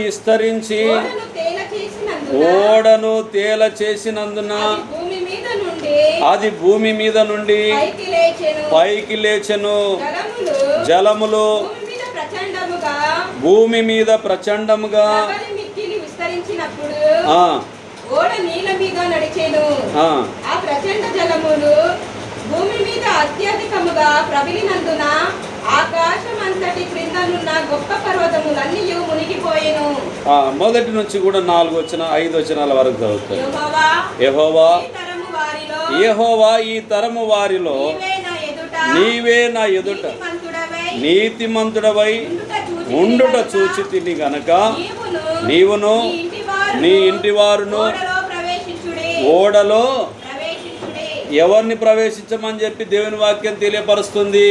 విస్తరించి ఓడను తేల చేసినందున అది భూమి మీద నుండి పైకి లేచెను. జలములు భూమి మీద ప్రచండముగా ఓడ నీళ్ళ మీద నడిచెను. ఆ ప్రచండ జలములు భూమి మీద అత్యధికముగా ప్రబలినందున ఆకాశమంతటి క్రిందనున్న గొప్ప పర్వతములన్నీ మునిగిపోయెను. మొదటి నుంచి కూడా 4 వచనం 5 వచనాల వరకు చదువుతారు. యెహోవా ఈ తరము వారిలో నీవే నా ఎదుట నీతిమంతుడవై ఉండుట చూచితిని గనక నీవును నీ ఇంటి వారును ఓడలో ఎవరిని ప్రవేశించమని చెప్పి దేవుని వాక్యం తెలియపరుస్తుంది.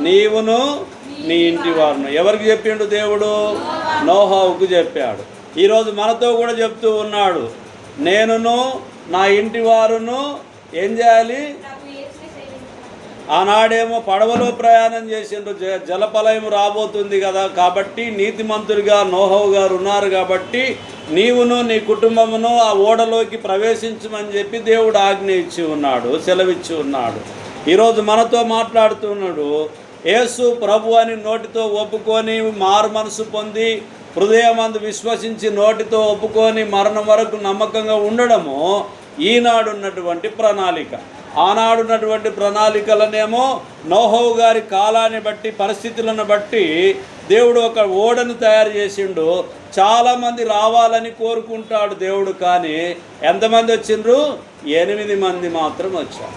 నీవును నీ ఇంటి వారును ఎవరికి చెప్పిండు? దేవుడు నోహావుకు చెప్పాడు. ఈరోజు మనతో కూడా చెప్తూ ఉన్నాడు, నేనును నా ఇంటి వారును ఏం చేయాలి? ఆనాడేమో పడవలో ప్రయాణం చేసిండ్రు, జలపలయం రాబోతుంది కదా, కాబట్టి నీతిమంతుడిగా నోహవు గారు ఉన్నారు కాబట్టి నీవును నీ కుటుంబమును ఆ ఓడలోకి ప్రవేశించమని చెప్పి దేవుడు ఆజ్ఞ ఇచ్చి ఉన్నాడు, సెలవిచ్చి ఉన్నాడు. ఈరోజు మనతో మాట్లాడుతున్నాడు. యేసు ప్రభు అని నోటితో ఒప్పుకొని మారు మనసు పొంది హృదయమందు విశ్వసించి నోటితో ఒప్పుకొని మరణం వరకు నమ్మకంగా ఉండడము ఈనాడున్నటువంటి ప్రణాళిక. ఆనాడున్నటువంటి ప్రణాళికలనేమో నోహవు గారి కాలాన్ని బట్టి పరిస్థితులను బట్టి దేవుడు ఒక ఓడను తయారు చేసిండు. చాలామంది రావాలని కోరుకుంటాడు దేవుడు, కానీ ఎంతమంది వచ్చిండ్రు? 8 మంది మాత్రం వచ్చారు.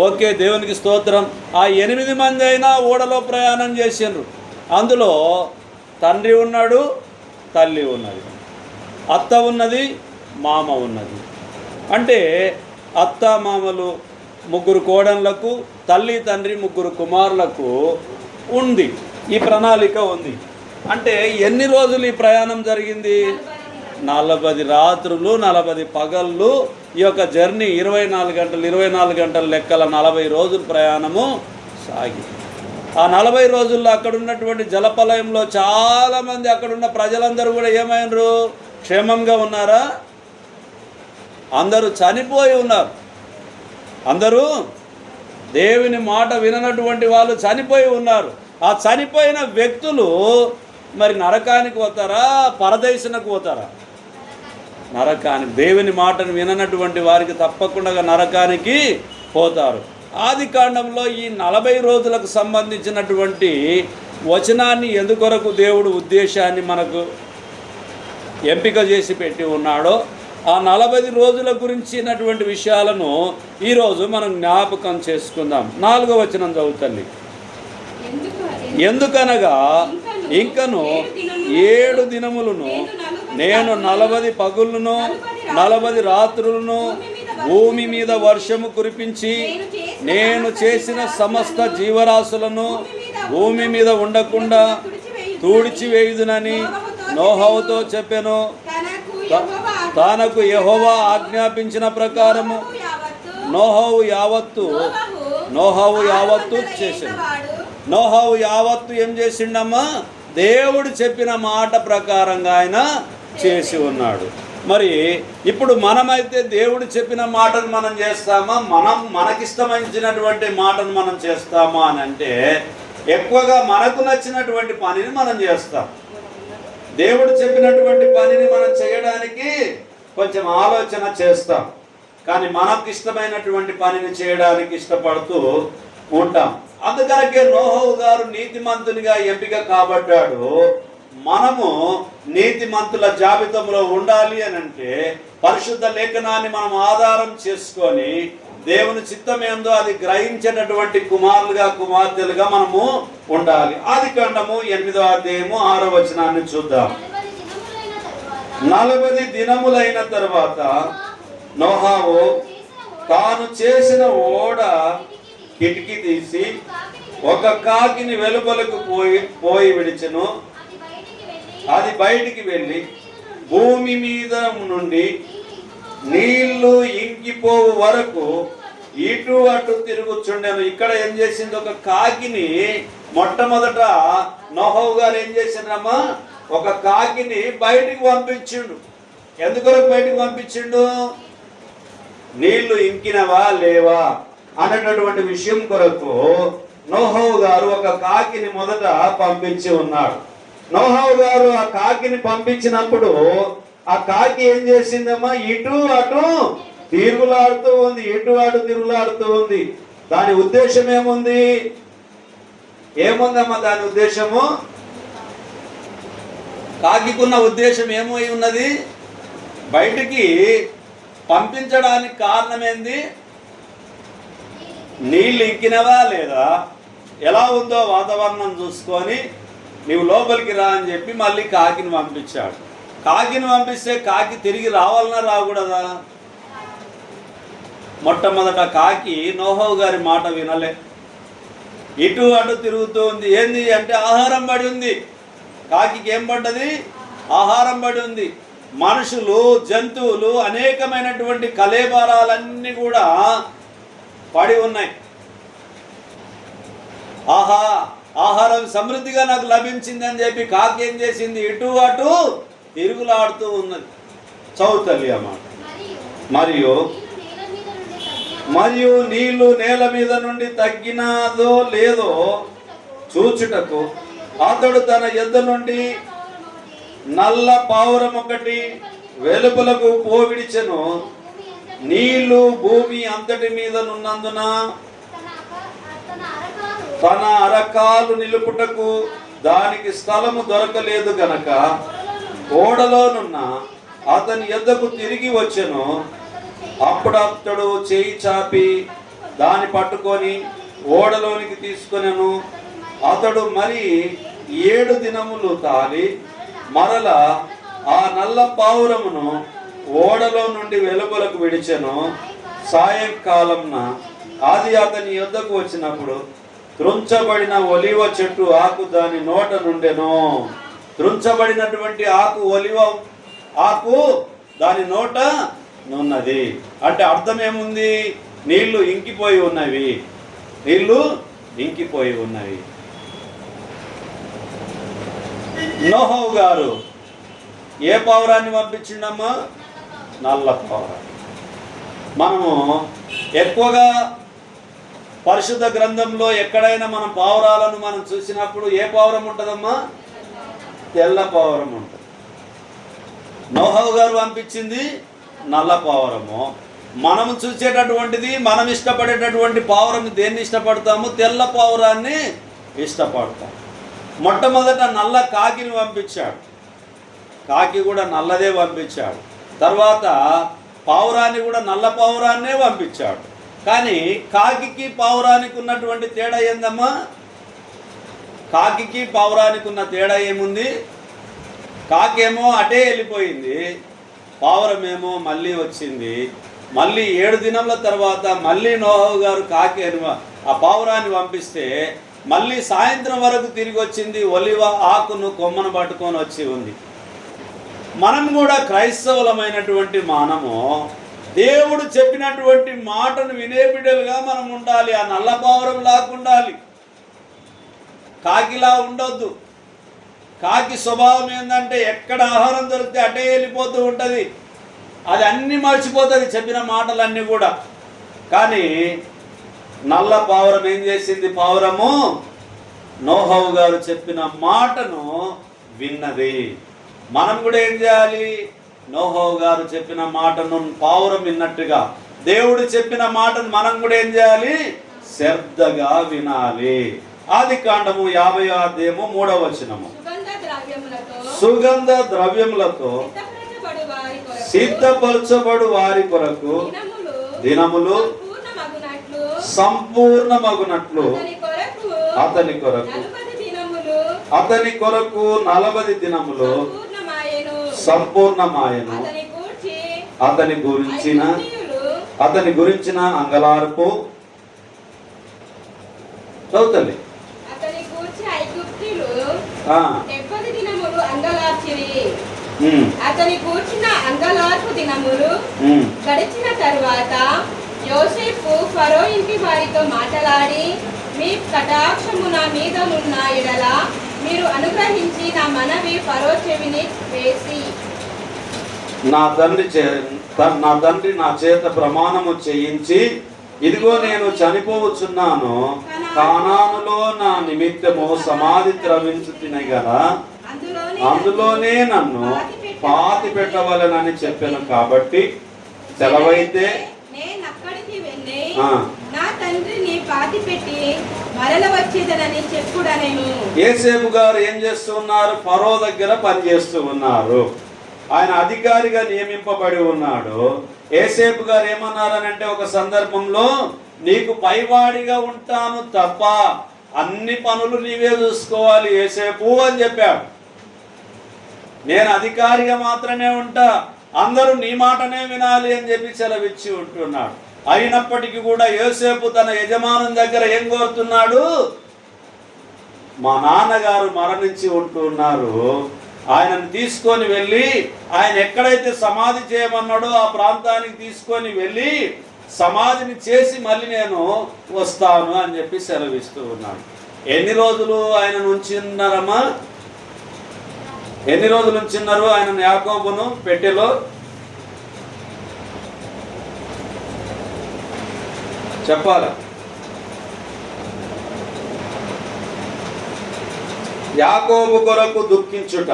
ఓకే, దేవునికి స్తోత్రం. ఆ 8 మంది అయినా ఓడలో ప్రయాణం చేసిండ్రు. అందులో తండ్రి ఉన్నాడు, తల్లి ఉన్నది, అత్త ఉన్నది, మామ ఉన్నది. అంటే అత్త మామలు 3 కోడళ్లకు, తల్లి తండ్రి 3 కుమారులకు ఉంది. ఈ ప్రణాళిక ఉంది. అంటే ఎన్ని రోజులు ఈ ప్రయాణం జరిగింది? 40 రాత్రులు 40 పగళ్ళు. ఈ యొక్క జర్నీ 24 గంటలు 24 గంటల లెక్కల 40 రోజులు ప్రయాణము సాగి. ఆ 40 రోజుల్లో అక్కడ ఉన్నటువంటి జలపలయంలో చాలామంది అక్కడున్న ప్రజలందరూ కూడా ఏమైనరు? క్షేమంగా ఉన్నారా? అందరూ చనిపోయి ఉన్నారు. అందరూ దేవుని మాట విననటువంటి వాళ్ళు చనిపోయి ఉన్నారు. ఆ చనిపోయిన వ్యక్తులు మరి నరకానికి పోతారా, పరదేశనకు పోతారా? నరకానికి. దేవుని మాటను విననటువంటి వారికి తప్పకుండా నరకానికి పోతారు. ఆది కాండంలో ఈ 40 రోజులకు సంబంధించినటువంటి వచనాన్ని ఎందుకొరకు దేవుడు ఉద్దేశాన్ని మనకు ఎంపిక చేసి పెట్టి ఉన్నాడో ఆ 40 రోజుల గురించినటువంటి విషయాలను ఈరోజు మనం జ్ఞాపకం చేసుకుందాం. 4వ వచనం చదువుతండి. ఎందుకనగా ఇంకను 7 దినములను నేను 40 పగులను 40 రాత్రులను భూమి మీద వర్షము కురిపించి నేను చేసిన సమస్త జీవరాశులను భూమి మీద ఉండకుండా తుడిచివేయుదునని నోహవుతో చెప్పెను. తనకు యెహోవా ఆజ్ఞాపించిన ప్రకారము నోహవు యావత్తు చేశాడు. నోహవు యావత్తు ఏం చేసిండమ్మా? దేవుడు చెప్పిన మాట ప్రకారంగా ఆయన చేసి ఉన్నాడు. మరి ఇప్పుడు మనమైతే దేవుడు చెప్పిన మాటను మనం చేస్తామా, మనకిష్టమైనటువంటి మాటను మనం చేస్తామా అని అంటే ఎక్కువగా మనకు నచ్చినటువంటి పనిని మనం చేస్తాం. దేవుడు చెప్పినటువంటి పనిని మనం చేయడానికి కొంచెం ఆలోచన చేస్తాం, కానీ మనకు ఇష్టమైనటువంటి పనిని చేయడానికి ఇష్టపడుతూ ఉంటాం. అందుకనకే నోహవు గారు నీతిమంతునిగా ఎంపిక కాబడ్డాడు. మనము నీతిమంతుల జాబితాలో ఉండాలి అని అంటే పరిశుద్ధ లేఖనాన్ని మనం ఆధారం చేసుకొని దేవుని చిత్తమేందో అది గ్రహించేటటువంటి కుమారులుగా కుమార్తెలుగా మనము ఉండాలి. ఆది కాండము 8వ అధ్యాయము 6వ వచనాన్ని చూద్దాం. 40 దినములైన తర్వాత నోహావు తాను చేసిన ఓడ కిటికీ తీసి ఒక కాకిని వెలుపలకు పోయి విడిచెను. అది బయటికి వెళ్ళి భూమి మీద నుండి నీళ్లు ఇంకిపోవు వరకు ఇటు అటు తిరుగుచుండెను. ఇక్కడ ఏం చేసింది? ఒక కాకిని మొట్టమొదట నోహవు గారు ఏం చేసిండ్రమ్మా? ఒక కాకిని బయటికి పంపించిండు. ఎందుకొరకు బయటికి పంపించిండు? నీళ్లు ఇంకినవా లేవా అనేటటువంటి విషయం కొరకు నోహవు గారు ఒక కాకిని మొదట పంపించి ఉన్నాడు. నోహవు గారు ఆ కాకిని పంపించినప్పుడు ఆ కాకి ఏం చేసిందమ్మా? ఇటు అటు తిరుగులాడుతూ ఉంది, ఇటు అటు తిరుగులాడుతూ ఉంది. దాని ఉద్దేశం ఏముంది? ఏముందమ్మా దాని ఉద్దేశము? కాకికున్న ఉద్దేశం ఏమై ఉన్నది? బయటికి పంపించడానికి కారణమేంది? నీళ్ళు ఇంకినవా లేదా, ఎలా ఉందో వాతావరణం చూసుకొని నీవు లోపలికి రా అని చెప్పి మళ్ళీ కాకిని పంపించాడు. కాకిని పంపిస్తే కాకి తిరిగి రావాలన్నా రాకూడదా? మొట్టమొదట కాకి నోహవు గారి మాట వినలే, ఇటు అటు తిరుగుతూ ఉంది. ఏంది అంటే ఆహారం పడి ఉంది. కాకి ఏం పడ్డది? ఆహారం పడి ఉంది. మనుషులు, జంతువులు, అనేకమైనటువంటి కళేబరాలన్నీ కూడా పడి ఉన్నాయి. ఆహారం సమృద్ధిగా నాకు లభించిందని చెప్పి కాకి ఏం చేసింది? ఇటు అటు తిరుగులాడుతూ ఉన్నది. చౌతల్లి అన్నమాట. మరియు నీళ్లు నేల మీద నుండి తగ్గినదో లేదో చూచుటకు అతడు తన యొద్ద నుండి నల్ల పావురం ఒకటి వెలుపలకు పోవిడిచెను. నీళ్లు భూమి అంతటి మీద నున్నందున తన అరకాలు నిలుపుటకు దానికి స్థలము దొరకలేదు గనక ఓడలోనున్న అతని యొద్దకు తిరిగి వచ్చెను. అప్పుడు అతడు చేయి చాపి దాన్ని పట్టుకొని ఓడలోనికి తీసుకొనెను. అతడు మరి 7 దినములు తాలి మరల ఆ నల్ల పావురమును ఓడలో నుండి వెలుపలకు విడిచెను. సాయంకాలంన అది అతని యొద్దకు వచ్చినప్పుడు త్రుంచబడిన ఒలివ చెట్టు ఆకు దాని నోట నుండెను. త్రుంచబడినటువంటి ఆకు, ఒలివ ఆకు దాని నోట నున్నది. అంటే అర్థం ఏముంది? నీళ్లు ఇంకిపోయి ఉన్నవి, నీళ్లు ఇంకిపోయి ఉన్నవి. నోహవు గారు ఏ పావురాన్ని పంపించిండమ్మా? నల్ల పావురాన్ని. మనము ఎక్కువగా పరిశుద్ధ గ్రంథంలో ఎక్కడైనా మనం పావురాలను మనం చూసినప్పుడు ఏ పావురం ఉంటుందమ్మా? తెల్ల పావురం ఉంటుంది. నోహవు గారు పంపించింది నల్ల పావురము. మనము చూసేటటువంటిది, మనం ఇష్టపడేటటువంటి పావురం దేన్ని ఇష్టపడతాము? తెల్ల పావురాన్ని ఇష్టపడతాం. మొట్టమొదట నల్ల కాకిని పంపించాడు. కాకి కూడా నల్లదే పంపించాడు. తర్వాత పావురాన్ని కూడా నల్ల పావురాన్నే పంపించాడు. కానీ కాకికి పావురానికి ఉన్నటువంటి తేడా ఏందమ్మా? కాకికి పావురానికి ఉన్న తేడా ఏముంది? కాకేమో అటే వెళ్ళిపోయింది, పావురమేమో మళ్ళీ వచ్చింది. మళ్ళీ 7 దినముల తర్వాత మళ్ళీ నోహవు గారు కాకి ఆ పావురాన్ని పంపిస్తే మళ్ళీ సాయంత్రం వరకు తిరిగి వచ్చింది. ఒలివ ఆకును కొమ్మను పట్టుకొని వచ్చి ఉంది. మనం కూడా క్రైస్తవులమైనటువంటి మనము దేవుడు చెప్పినటువంటి మాటను వినే బిడ్డలుగా మనం ఉండాలి. ఆ నల్ల పావురం లాక్కుండాలి, కాకిలా ఉండొద్దు. కాకి స్వభావం ఏంటంటే ఎక్కడ ఆహారం దొరికితే అటే వెళ్ళిపోతూ ఉంటుంది. అది అన్నీ మర్చిపోతుంది, చెప్పిన మాటలన్నీ కూడా. కానీ నల్ల పావురం ఏం చేసింది? పావురము నోహవు గారు చెప్పిన మాటను విన్నది. మనం కూడా ఏం చేయాలి? నోహవు గారు చెప్పిన మాటను పావురం విన్నట్టుగా దేవుడు చెప్పిన మాటను మనం కూడా ఏం చేయాలి? శ్రద్ధగా వినాలి. ఆదికాండము 50వ అధ్యాయము 3వ వచనము. సుగంధ ద్రవ్యములతో సిద్ధపరచబడు వారి కొరకు దినములు సంపూర్ణమగునట్లు అతని కొరకు 40 దినములు సంపూర్ణమాయను. అతని గురించిన అంగలార్పు చదువుతలే. అతని కూర్చిన అంగలార్పు దినములు గడిచిన తరువాత యోసేపు ఫరో ఇంటి వారితో మాట్లాడి, మీ కటాక్షము నా మీద ఉన్న ఎడల మీరు అనుగ్రహించి నా మనవి ఫరో చెవిని వేసి, నా తండ్రి నా చేత ప్రమాణము చేయించి, ఇదిగో నేను చనిపోవచ్చున్నాను, కానానులో నా నిమిత్తము సమాధి త్రవించుతిని గదా, అందులోనే నన్ను పాతి పెట్టవలెనని చెప్పాను. కాబట్టి సెలవైతే నేనక్కడికి వెళ్ళి నా తండ్రిని పాతి పెట్టి మరల వచ్చేదనని చెప్పుడనెను. యోసేపు గారు ఏం చేస్తూ ఉన్నారు? ఫరో దగ్గర పనిచేస్తూ ఉన్నారు. ఆయన అధికారిగా నియమింపబడి ఉన్నాడు. యోసేపు గారు ఏమన్నారనంటే ఒక సందర్భంలో, నీకు పైవాడిగా ఉంటాను తప్ప అన్ని పనులు నీవే చూసుకోవాలి యోసేపు అని చెప్పాడు. నేను అధికారిగా మాత్రమే ఉంటా, అందరూ నీ మాటనే వినాలి అని చెప్పి సెలవిచ్చి ఉంటున్నాడు. అయినప్పటికీ కూడా యోసేపు తన యజమానుని దగ్గర ఏం కోరుతున్నాడు? మా నాన్నగారు మరణించి ఉంటున్నారు, ఆయనను తీసుకొని వెళ్ళి ఆయన ఎక్కడైతే సమాధి చేయమన్నాడో ఆ ప్రాంతానికి తీసుకొని వెళ్ళి సమాధిని చేసి మళ్ళీ నేను వస్తాను అని చెప్పి సెలవిస్తూ ఉన్నాడు. ఎన్ని రోజులు ఆయన ఉంచిన్నారమ్మా? ఎన్ని రోజులు ఉంచిన్నారు ఆయన యాకోబును పెట్టెలో? చెప్పాల. యాకోబు కొరకు దుఃఖించుట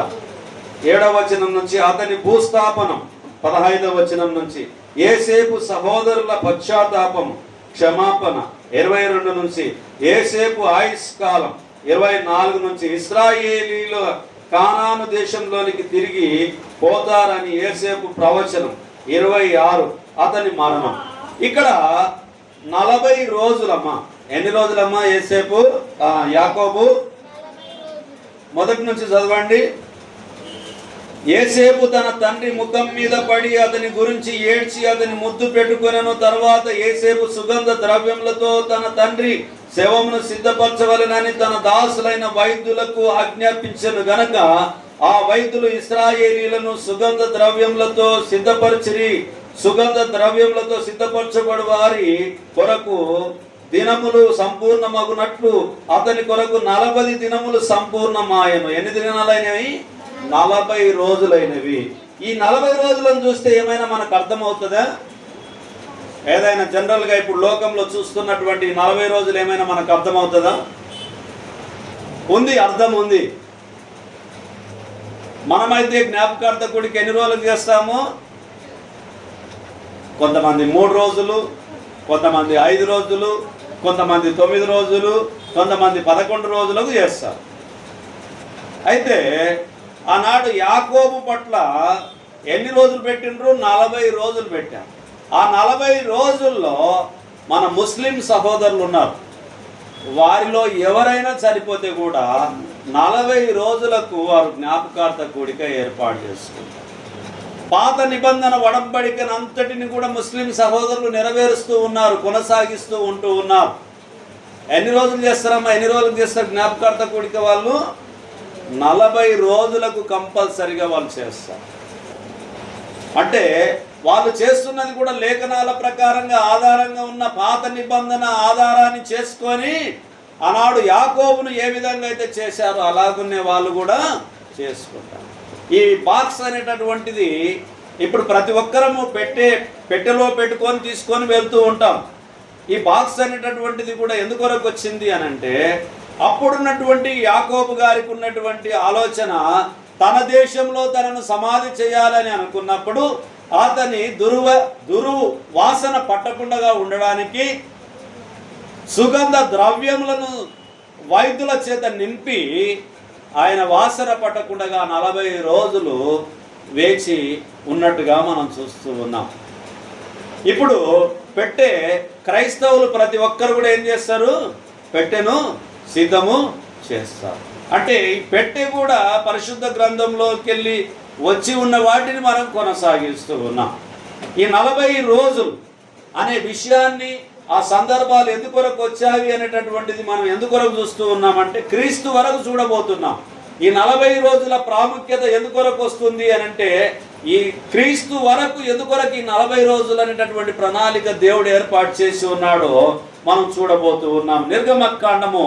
7వ వచనం నుంచి, అతని భూస్థాపనం 15వ వచనం నుంచి, యోసేపు సహోదరుల పశ్చాత్తాపం క్షమాపణ 22 నుంచి, యోసేపు ఆయుష్కాలం 24 నుంచి, ఇశ్రాయేలీల కానాను దేశంలోనికి తిరిగి పోతారని యోసేపు ప్రవచనం 26, అతని మరణం. ఇక్కడ 40 రోజులమ్మా. ఎన్ని రోజులమ్మా యోసేపు యాకోబు? మొదటి నుంచి చదవండి. యోసేపు తన తండ్రి ముఖం మీద పడి అతని గురించి ఏడ్చి అతని ముద్దు పెట్టుకొనెను. తర్వాత యోసేపు సుగంధ ద్రవ్యములతో తన తండ్రి శవమును సిద్ధపరచవలెనని తన దాసులైన వైద్యులకు ఆజ్ఞాపించెను గనక ఆ వైద్యులు ఇశ్రాయేలీలను సుగంధ ద్రవ్యములతో సిద్ధపరిచిరి. సుగంధ ద్రవ్యములతో సిద్ధపరచబడి వారి కొరకు దినములు సంపూర్ణమగునట్లు అతని కొరకు 40 దినములు సంపూర్ణమాయను. ఎన్ని దినాలైనవి? 40 రోజులైనవి. ఈ 40 రోజులను చూస్తే ఏమైనా మనకు అర్థమవుతుందా? ఏదైనా జనరల్గా ఇప్పుడు లోకంలో చూస్తున్నటువంటి 40 రోజులు ఏమైనా మనకు అర్థమవుతుందా? ఉంది, అర్థం ఉంది. మనమైతే జ్ఞాపకార్థకుడికి ఎన్ని రోజులు చేస్తాము? కొంతమంది 3 రోజులు, కొంతమంది 5 రోజులు, కొంతమంది 9 రోజులు, కొంతమంది 11 రోజులకు చేస్తారు. అయితే ఆనాడు యాకోబు పట్ల ఎన్ని రోజులు పెట్టిండ్రు? 40 రోజులు పెట్టారు. ఆ 40 రోజుల్లో మన ముస్లిం సహోదరులు ఉన్నారు. వారిలో ఎవరైనా చనిపోతే కూడా 40 రోజులకు వారు జ్ఞాపకార్థ కూడిక ఏర్పాటు చేసుకుంటారు. పాత నిబంధన వడంబడికను అంతటిని కూడా ముస్లిం సహోదరులు నెరవేరుస్తూ ఉన్నారు, కొనసాగిస్తూ ఉంటూ ఉన్నారు. ఎన్ని రోజులు చేస్తారమ్మా? ఎన్ని రోజులు చేస్తారు జ్ఞాపకార్థ కూడిక? వాళ్ళు 40 రోజులకు కంపల్సరిగా వాళ్ళు చేస్తారు. అంటే వాళ్ళు చేస్తున్నది కూడా లేఖనాల ప్రకారంగా ఆధారంగా ఉన్న పాత నిబంధన ఆధారాన్ని చేసుకొని ఆనాడు యాకోబును ఏ విధంగా అయితే చేశారో అలాగునే వాళ్ళు కూడా చేసుకుంటారు. ఈ బాక్స్ అనేటటువంటిది ఇప్పుడు ప్రతి ఒక్కరము పెట్టెలో పెట్టుకొని తీసుకొని వెళ్తూ ఉంటాం. ఈ బాక్స్ అనేటటువంటిది కూడా ఎందుకొరకు వచ్చింది అని అంటే, అప్పుడున్నటువంటి యాకోబు గారికి ఉన్నటువంటి ఆలోచన తన దేశంలో తనను సమాధి చేయాలని అనుకున్నప్పుడు అతని దుర్వాసన పట్టకుండా ఉండడానికి సుగంధ ద్రవ్యములను వైద్యుల చేత నింపి ఆయన వాసన పట్టకుండా 40 రోజులు వేచి ఉన్నట్టుగా మనం చూస్తూ ఉన్నాం. ఇప్పుడు పెట్టే క్రైస్తవులు ప్రతి ఒక్కరు కూడా ఏం చేస్తారు? పెట్టెను సిద్ధము చేస్తారు. అంటే ఈ పెట్టె కూడా పరిశుద్ధ గ్రంథంలోకి వెళ్ళి వచ్చి ఉన్న వాటిని మనం కొనసాగిస్తూ ఉన్నాం. ఈ 40 రోజులు అనే విషయాన్ని, ఆ సందర్భాలు ఎందుకొరకు వచ్చాయి అనేటటువంటిది మనం ఎందుకొరకు చూస్తూ ఉన్నామంటే క్రీస్తు వరకు చూడబోతున్నాం. ఈ 40 రోజుల ప్రాముఖ్యత ఎందుకొరకు వస్తుంది అని అంటే, ఈ క్రీస్తు వరకు ఎందుకొరకు ఈ 40 రోజులు అనేటటువంటి ప్రణాళిక దేవుడు ఏర్పాటు చేసి ఉన్నాడో మనం చూడబోతూ ఉన్నాం. నిర్గమకాండము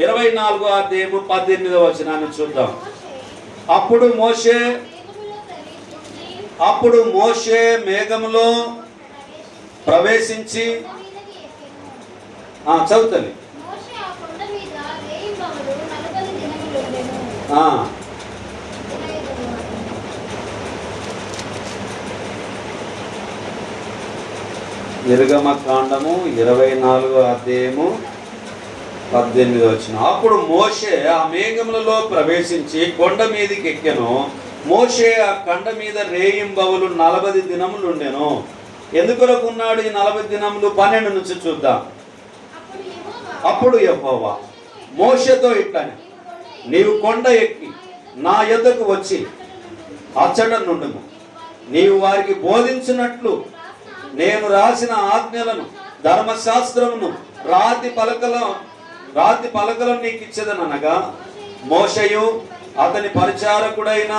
24వ అధ్యాయము 18వ వచనాన్ని చూద్దాం. అప్పుడు మోషే మేఘములో ప్రవేశించి చదువుతుంది. నిర్గమకాండము 24వ అధ్యాయము 18వ వచనం. అప్పుడు మోషే ఆ మేఘములలో ప్రవేశించి కొండ మీదకి ఎక్కెను. మోషే ఆ కొండ మీద రేయింబవలు 40 దినములు ఉండెను. ఎందుకొరకు ఉన్నాడు ఈ 40 దినములు? 12 నుంచి చూద్దాం. అప్పుడు యెహోవా మోషేతో ఇట్లని, నీవు కొండ ఎక్కి నా యొద్దకు వచ్చి అచ్చట నుండుము. నీవు వారికి బోధించినట్లు నేను రాసిన ఆజ్ఞలను, ధర్మశాస్త్రమును రాతి పలకలను నీకు ఇచ్చేదనగా, మోషయు అతని పరిచారకుడైన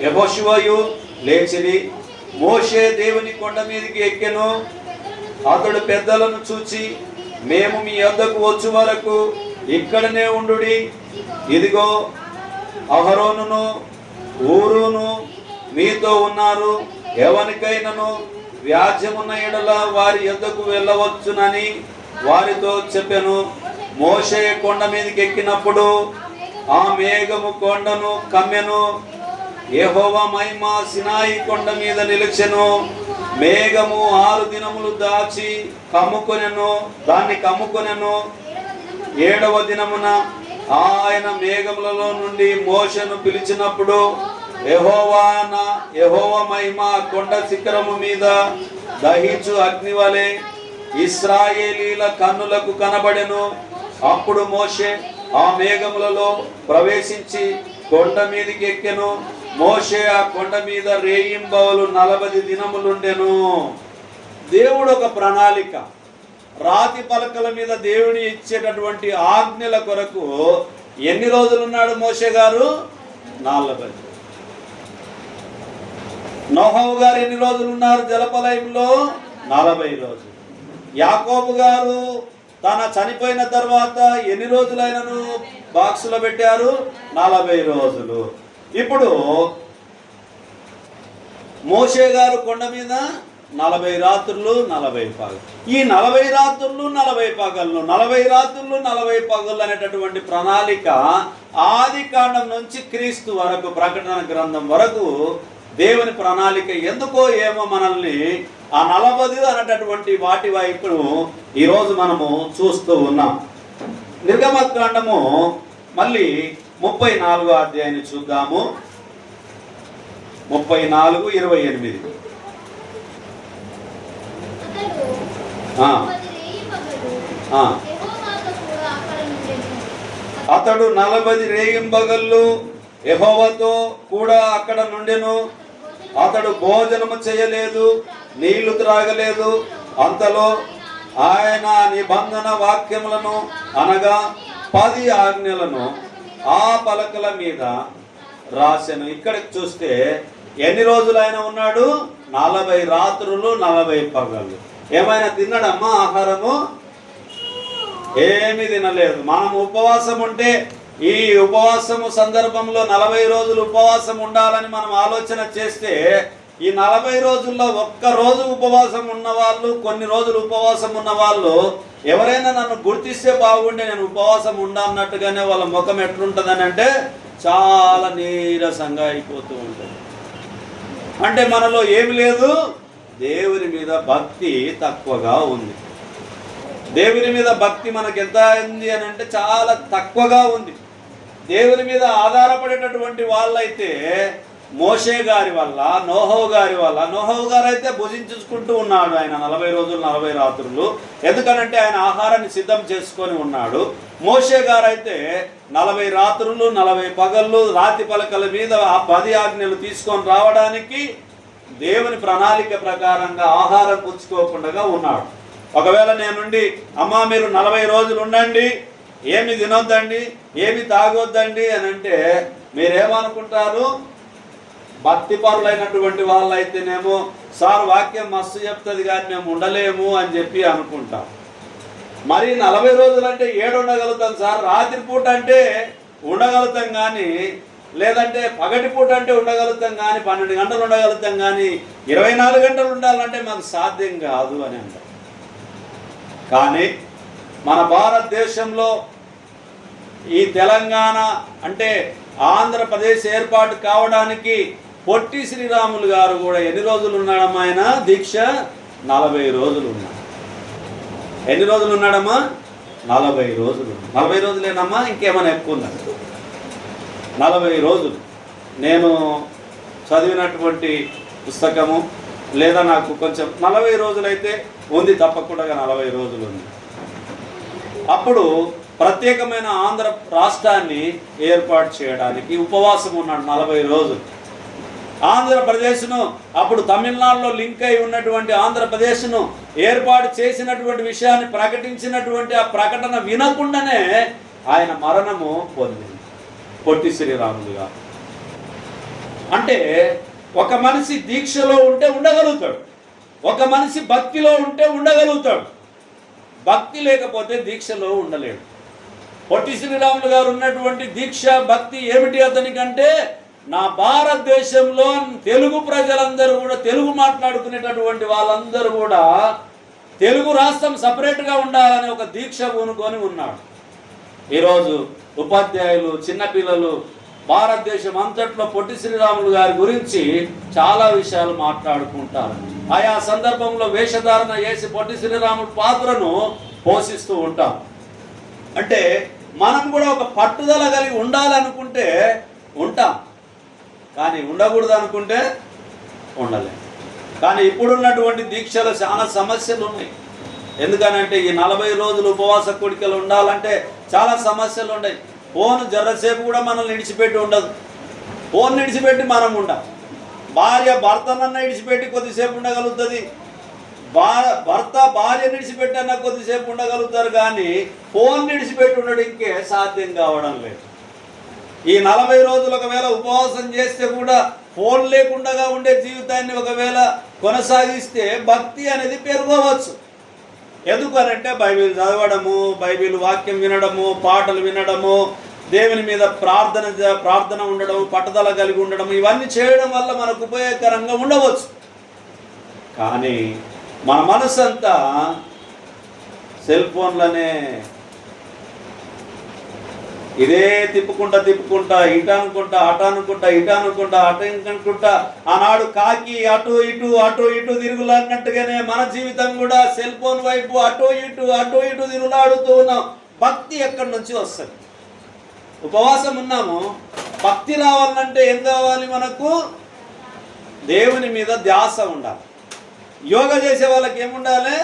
యెహోషువయు లేచిరి. మోషే దేవుని కొండ మీదకి ఎక్కెను. అతడు పెద్దలను చూచి, మేము మీ యొద్దకు వచ్చు వరకు ఇక్కడనే ఉండుడి. ఇదిగో అహరోనును ఊరును మీతో ఉన్నారు. ఎవరికైనాను వ్యాజ్యమున్న ఎడల వారి యొద్దకు వెళ్ళవచ్చునని వారితో చెప్పెను. మోషే కొండ మీదకి ఎక్కినప్పుడు ఆ మేఘము కొండను కమ్మెను. యెహోవా మహిమ సినాయి కొండ మీద నిలిచెను. మేఘము 6 దినములు దాచి దాన్ని కమ్ముకొనెను. 7వ దినమున ఆయన మేఘములలో నుండి మోషేను పిలిచినప్పుడు యెహోవా మహిమ కొండ శిఖరము మీద దహించు అగ్ని వలె ఇశ్రాయేలీల కన్నులకు కనబడెను. అప్పుడు మోషే ఆ మేఘములలో ప్రవేశించి కొండ మీదకి ఎక్కెను. మోషే ఆ కొండ మీద రేయింబవలు 40 దినములుండెను. దేవుడు ఒక ప్రణాళిక, రాతి పలకల మీద దేవుని ఇచ్చేటటువంటి ఆజ్ఞల కొరకు ఎన్ని రోజులు ఉన్నాడు మోషే గారు? 40. నోహవు గారు ఎన్ని రోజులు ఉన్నారు జలపలయంలో? 40 రోజులు. యాకోబు గారు తన చనిపోయిన తర్వాత ఎన్ని రోజులైనను బాక్సులో పెట్టారు? 40 రోజులు. ఇప్పుడు మోషే గారు కొండ మీద 40 రాత్రులు 40 పగలు. ఈ 40 రాత్రులు 40 పగళ్ళు, 40 రాత్రులు 40 పగళ్ళు అనేటటువంటి ప్రణాళిక ఆది కాండం నుంచి క్రీస్తు వరకు, ప్రకటన గ్రంథం వరకు దేవుని ప్రణాళిక. ఎందుకో ఏమో మనల్ని ఆ 40 అనేటటువంటి వాటి వైపు ఈరోజు మనము చూస్తూ ఉన్నాం. నిర్గమకాండము మళ్ళీ 34వ అధ్యాయాన్ని చూద్దాము. 34:28. అతడు 40 రేయింబగళ్ళు యెహోవాతో కూడా అక్కడ నుండెను. అతడు భోజనము చేయలేదు, నీళ్లు త్రాగలేదు. అంతలో ఆయన నిబంధన వాక్యములను అనగా 10 ఆజ్ఞలను ఆ పలకల మీద రాసెను. ఇక్కడికి చూస్తే ఎన్ని రోజులు ఆయన ఉన్నాడు? 40 రాత్రులు 40 పగళ్ళు. ఏమైనా తిన్నాడమ్మా ఆహారము? ఏమీ తినలేదు. మనం ఉపవాసం ఉంటే ఈ ఉపవాసము సందర్భంలో 40 రోజులు ఉపవాసం ఉండాలని మనం ఆలోచన చేస్తే ఈ 40 రోజుల్లో ఒక్క రోజు ఉపవాసం ఉన్న వాళ్ళు, కొన్ని రోజులు ఉపవాసం ఉన్న వాళ్ళు ఎవరైనా నన్ను గుర్తిస్తే బాగుండే నేను ఉపవాసం ఉండా అన్నట్టుగానే వాళ్ళ ముఖం ఎట్లుంటుందని అంటే చాలా నీరసంగా అయిపోతూ ఉంటుంది. అంటే మనలో ఏమి లేదు, దేవుని మీద భక్తి తక్కువగా ఉంది. దేవుని మీద భక్తి మనకు ఎంత ఉంది అని అంటే చాలా తక్కువగా ఉంది. దేవుని మీద ఆధారపడేటటువంటి వాళ్ళైతే మోషే గారి వల్ల, నోహవు గారు అయితే భుజించుకుంటూ ఉన్నాడు ఆయన 40 రోజులు 40 రాత్రులు. ఎందుకనంటే ఆయన ఆహారాన్ని సిద్ధం చేసుకొని ఉన్నాడు. మోషే గారు అయితే 40 రాత్రులు 40 పగళ్ళు రాతి పలకల మీద ఆ 10 ఆజ్ఞలు తీసుకొని రావడానికి దేవుని ప్రణాళిక ప్రకారంగా ఆహారం పుచ్చుకోకుండా ఉన్నాడు. ఒకవేళ నేనుండి అమ్మా మీరు 40 రోజులు ఉండండి, ఏమి తినొద్దండి, ఏమి తాగొద్దండి అని అంటే మీరేమనుకుంటారు? భక్తి పరులైనటువంటి వాళ్ళు అయితేనేమో సార్ వాక్యం మస్తు చెప్తుంది కానీ మేము ఉండలేము అని చెప్పి అనుకుంటాం. మరి 40 రోజులు అంటే 7 ఉండగలుగుతాం సార్, రాత్రిపూట అంటే ఉండగలుగుతాం కానీ లేదంటే పగటిపూట అంటే ఉండగలుగుతాం కానీ 12 గంటలు ఉండగలుగుతాం కానీ 24 గంటలు ఉండాలంటే మాకు సాధ్యం కాదు అని అంటారు. కానీ మన భారతదేశంలో ఈ తెలంగాణ అంటే ఆంధ్రప్రదేశ్ ఏర్పాటు కావడానికి పొట్టి శ్రీరాములు గారు కూడా ఎన్ని రోజులు ఉన్నాడమ్మా ఆయన దీక్ష? 40 రోజులు ఉన్నాడు. ఎన్ని రోజులు ఉన్నాడమ్మా? 40 రోజులు. 40 రోజులేనమ్మా, ఇంకేమైనా ఎక్కువ ఉన్నది? 40 రోజులు. నేను చదివినటువంటి పుస్తకము లేదా నాకు కొంచెం 40 రోజులైతే ఉంది, తప్పకుండా 40 రోజులు ఉంది. అప్పుడు ప్రత్యేకమైన ఆంధ్ర రాష్ట్రాన్ని ఏర్పాటు చేయడానికి ఉపవాసం ఉన్నాడు 40 రోజులు. ఆంధ్రప్రదేశ్ను అప్పుడు తమిళనాడులో లింక్ అయి ఉన్నటువంటి ఆంధ్రప్రదేశ్ను ఏర్పాటు చేసినటువంటి విషయాన్ని ప్రకటించినటువంటి ఆ ప్రకటన వినకుండానే ఆయన మరణము పొందింది పొట్టి శ్రీరాములు గారు. అంటే ఒక మనిషి దీక్షలో ఉంటే ఉండగలుగుతాడు, ఒక మనిషి భక్తిలో ఉంటే ఉండగలుగుతాడు, భక్తి లేకపోతే దీక్షలో ఉండలేడు. పొట్టి శ్రీరాములు గారు ఉన్నటువంటి దీక్ష భక్తి ఏమిటి అతనికంటే, నా భారతదేశంలో తెలుగు ప్రజలందరూ కూడా, తెలుగు మాట్లాడుకునేటటువంటి వాళ్ళందరూ కూడా తెలుగు రాష్ట్రం సపరేట్గా ఉండాలని ఒక దీక్ష పూనుకొని ఉన్నాడు. ఈరోజు ఉపాధ్యాయులు, చిన్నపిల్లలు భారతదేశం అంతట్లో పొట్టి శ్రీరాములు గారి గురించి చాలా విషయాలు మాట్లాడుకుంటారు. ఆయా సందర్భంలో వేషధారణ చేసి పొట్టి శ్రీరాములు పాత్రను పోషిస్తూ ఉంటాం. అంటే మనం కూడా ఒక పట్టుదల కలిగి ఉండాలనుకుంటే ఉంటాం, కానీ ఉండకూడదు అనుకుంటే ఉండలేం. కానీ ఇప్పుడున్నటువంటి దీక్షలో చాలా సమస్యలు ఉన్నాయి. ఎందుకనంటే ఈ 40 రోజులు ఉపవాస కోడికలు ఉండాలంటే చాలా సమస్యలు ఉన్నాయి. ఫోన్ జరసేపు కూడా మనల్ని విడిచిపెట్టి ఉండదు. ఫోన్ విడిచిపెట్టి మనం ఉండాలి. భార్య భర్తనన్నా విడిచిపెట్టి కొద్దిసేపు ఉండగలుగుతుంది, భర్త భార్యను విడిచిపెట్టన్నా కొద్దిసేపు ఉండగలుగుతారు, కానీ ఫోన్ విడిచిపెట్టి ఉండడానికే సాధ్యం కావడం లేదు. ఈ 40 రోజులు ఒకవేళ ఉపవాసం చేస్తే కూడా ఫోన్ లేకుండా ఉండే జీవితాన్ని ఒకవేళ కొనసాగిస్తే భక్తి అనేది పెరగవచ్చు. ఎందుకనంటే బైబిల్ చదవడము, బైబిల్ వాక్యం వినడము, పాటలు వినడము, దేవుని మీద ప్రార్థన ఉండడం, పట్టుదల కలిగి ఉండడం, ఇవన్నీ చేయడం వల్ల మనకు ఉపయోగకరంగా ఉండవచ్చు. కానీ మన మనసు అంతా సెల్ ఫోన్లనే ఇదే తిప్పుకుంటా ఇటు అనుకుంటా అటు అనుకుంటా ఆనాడు కాకి అటు ఇటు తిరుగులాడినట్టుగానే మన జీవితం కూడా సెల్ ఫోన్ వైపు అటు ఇటు తిరుగులాడుతూ ఉన్నాం. భక్తి ఎక్కడి నుంచి వస్తుంది? ఉపవాసం ఉన్నాము, భక్తి రావాలంటే ఏం కావాలి? మనకు దేవుని మీద ధ్యాస ఉండాలి. యోగా చేసే వాళ్ళకి ఏముండాలి?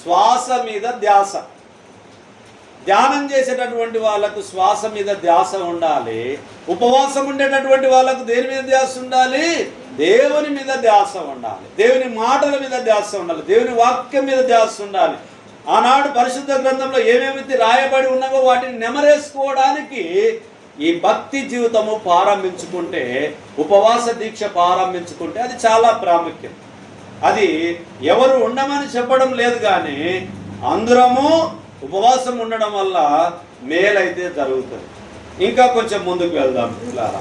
శ్వాస మీద ధ్యాస. ధ్యానం చేసేటటువంటి వాళ్ళకు శ్వాస మీద ధ్యాస ఉండాలి. ఉపవాసం ఉండేటటువంటి వాళ్ళకు దేని మీద ధ్యాస ఉండాలి? దేవుని మీద ధ్యాస ఉండాలి, దేవుని మాటల మీద ధ్యాస ఉండాలి, దేవుని వాక్యం మీద ధ్యాస ఉండాలి. ఆనాడు పరిశుద్ధ గ్రంథంలో ఏమేమి రాయబడి ఉన్నావో వాటిని నెమరేసుకోవడానికి ఈ భక్తి జీవితము ప్రారంభించుకుంటే, ఉపవాస దీక్ష ప్రారంభించుకుంటే అది చాలా ప్రాముఖ్యం. అది ఎవరు ఉండమని చెప్పడం లేదు, కానీ అందరము ఉపవాసం ఉండడం వల్ల మేలైతే జరుగుతుంది. ఇంకా కొంచెం ముందుకు వెళ్దాం పిల్లారా.